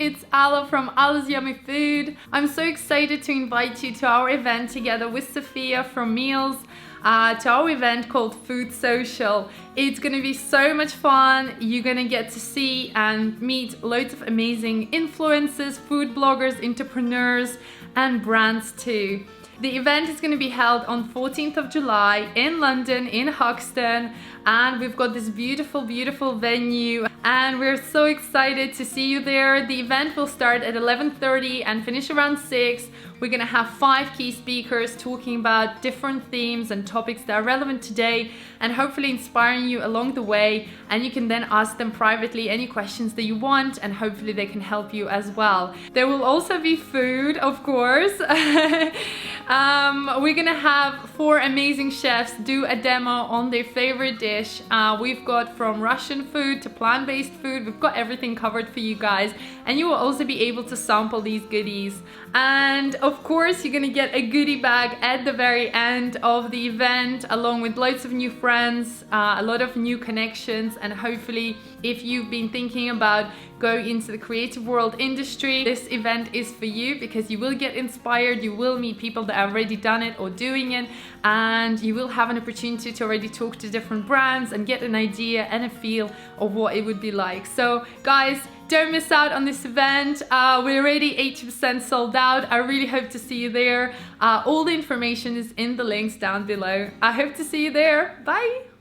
it's Alla from AllasYummyFood. I'm so excited to invite you to our event together with Sofia from Mealz. To our event called Food Social. It's gonna be so much fun. You're gonna get to see and meet loads of amazing influencers, food bloggers, entrepreneurs, and brands too. The event is going to be held on 14th of July in London, in Hoxton, and we've got this beautiful venue and we're so excited to see you there. The event will start at 11:30 and finish around 6. We're going to have 5 key speakers talking about different themes and topics that are relevant today and hopefully inspiring you along the way, and you can then ask them privately any questions that you want and hopefully they can help you as well. There will also be food, of course. We're gonna have 4 amazing chefs do a demo on their favorite dish. We've got from Russian food to plant-based food. We've got everything covered for you guys, and you will also be able to sample these goodies. And of course, you're gonna get a goodie bag at the very end of the event, along with loads of new friends, a lot of new connections, and hopefully, if you've been thinking about going into the creative world industry, this event is for you because you will get inspired, you will meet people that have already done it or doing it, and you will have an opportunity to already talk to different brands and get an idea and a feel of what it would be like. So guys, don't miss out on this event. We're already 80% sold out. I really hope to see you there. All the information is in the links down below. I hope to see you there. Bye.